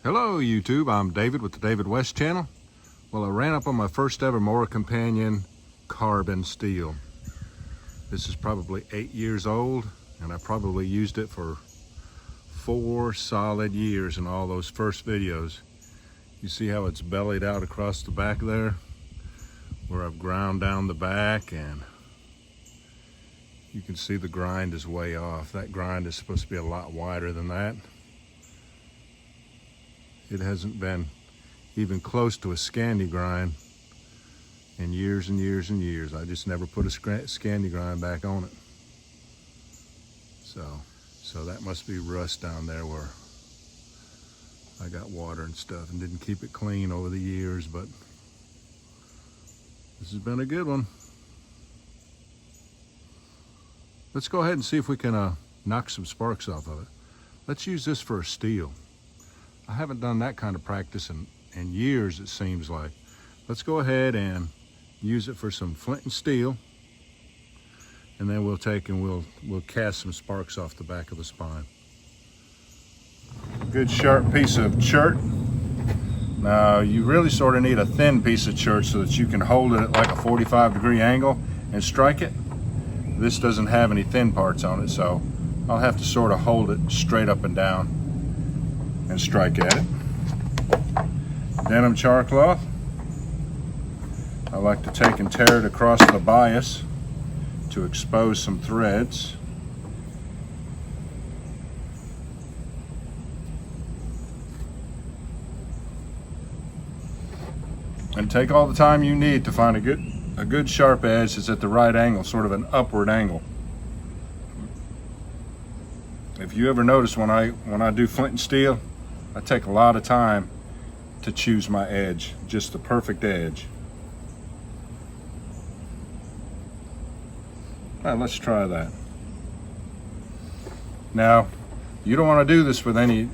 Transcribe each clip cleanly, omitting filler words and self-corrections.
Hello YouTube, I'm David with the David West channel. Well, I ran up on my first ever Mora Companion carbon steel. This is probably 8 years old, and I probably used it for 4 solid years in all those first videos. You see how it's bellied out across the back there, where I've ground down the back, and you can see the grind is way off. That grind is supposed to be a lot wider than that. It hasn't been even close to a Scandi grind in years and years and years. I just never put a Scandi grind back on it. So that must be rust down there where I got water and stuff and didn't keep it clean over the years, but this has been a good one. Let's go ahead and see if we can knock some sparks off of it. Let's use this for a steel. I haven't done that kind of practice in years, it seems like. Let's go ahead and use it for some flint and steel, and then we'll take and we'll cast some sparks off the back of the spine. Good sharp piece of chert. Now you really sort of need a thin piece of chert so that you can hold it at like a 45-degree angle and strike it. This doesn't have any thin parts on it, so I'll have to sort of hold it straight up and down and strike at it. Denim char cloth. I like to take and tear it across the bias to expose some threads. And take all the time you need to find a good sharp edge that's at the right angle, sort of an upward angle. If you ever notice when I do flint and steel, I take a lot of time to choose my edge, just the perfect edge. All right, let's try that. Now, you don't want to do this with any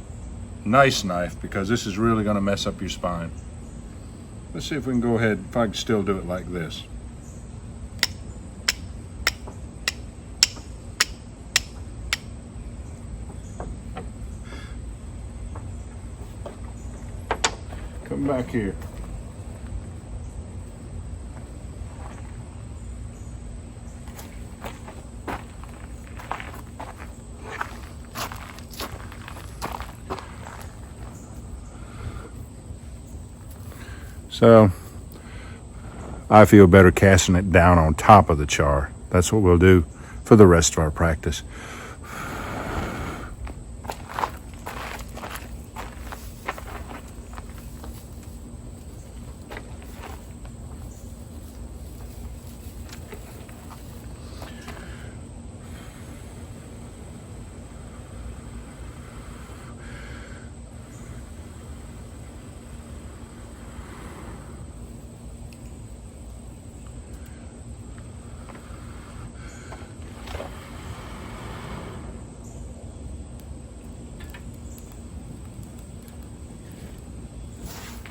nice knife because this is really going to mess up your spine. Let's see if we can go ahead, if I can still do it like this. Come back here. So I feel better casting it down on top of the char. That's what we'll do for the rest of our practice.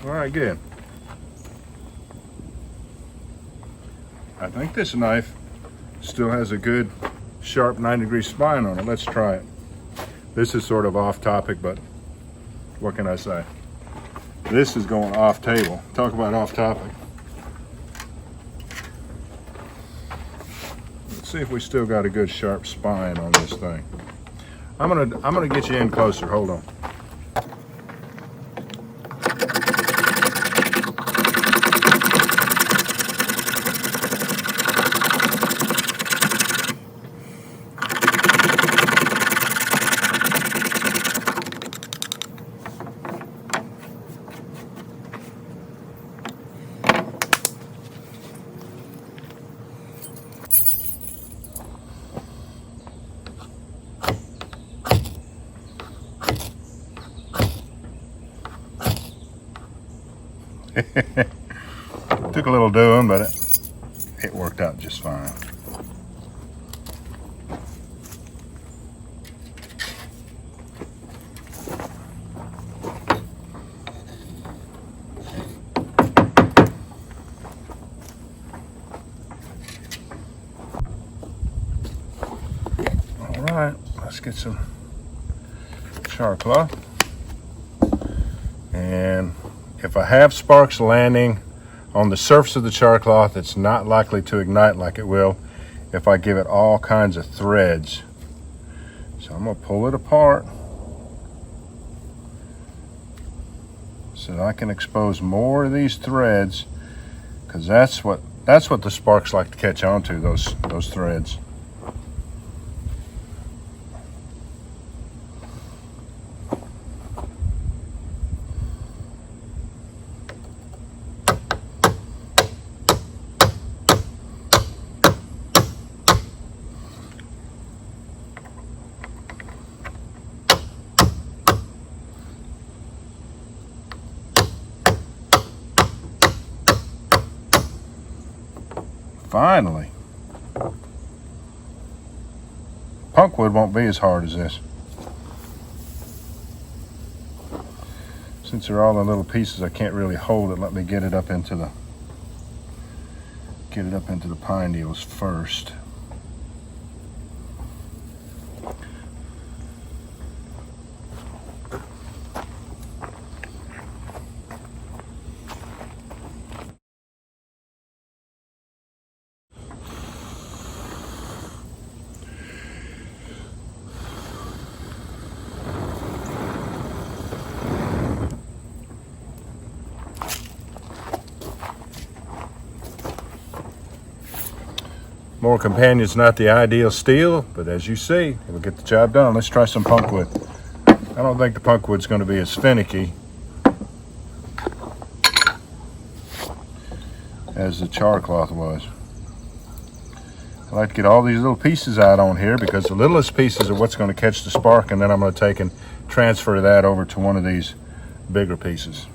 All right, good. I think this knife still has a good sharp 90-degree spine on it. Let's try it. This is sort of off topic, but what can I say? This is going off table. Talk about off topic. Let's see if we still got a good sharp spine on this thing. I'm gonna get you in closer. Hold on. Took a little doing, but it worked out just fine. All right, let's get some char cloth. if I have sparks landing on the surface of the char cloth, it's not likely to ignite like it will if I give it all kinds of threads. So I'm gonna pull it apart so that I can expose more of these threads, because that's what the sparks like to catch onto, those threads. Finally. Punkwood won't be as hard as this. Since they're all in little pieces, I can't really hold it. Let me get it up into the pine needles first. Mora Companion's not the ideal steel, but as you see, it'll get the job done. Let's try some Punkwood. I don't think the Punkwood's going to be as finicky as the char cloth was. I like to get all these little pieces out on here, because the littlest pieces are what's going to catch the spark, and then I'm going to take and transfer that over to one of these bigger pieces.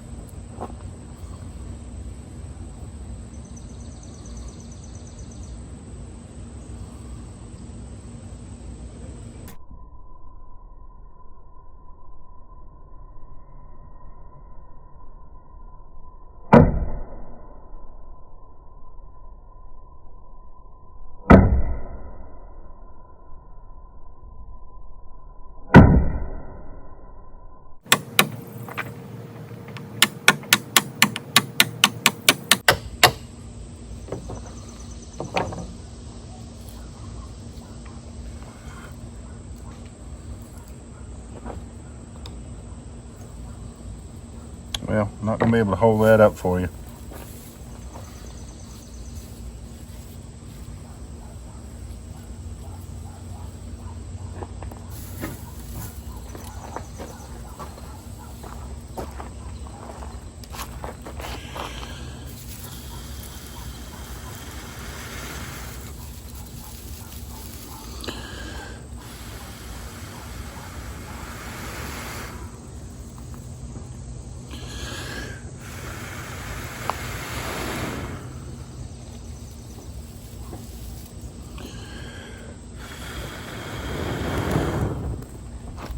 Well, I'm not going to be able to hold that up for you.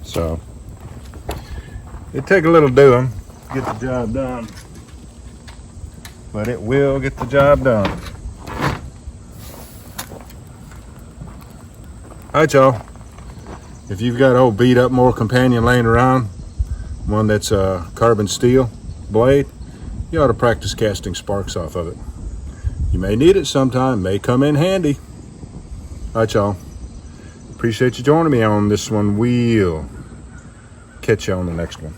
So it take a little doing to get the job done, but it will get the job done. All right, y'all. If you've got an old beat up Mora Companion laying around, one that's a carbon steel blade, you ought to practice casting sparks off of it. You may need it sometime, may come in handy. All right, y'all. Appreciate you joining me on this one. We'll catch you on the next one.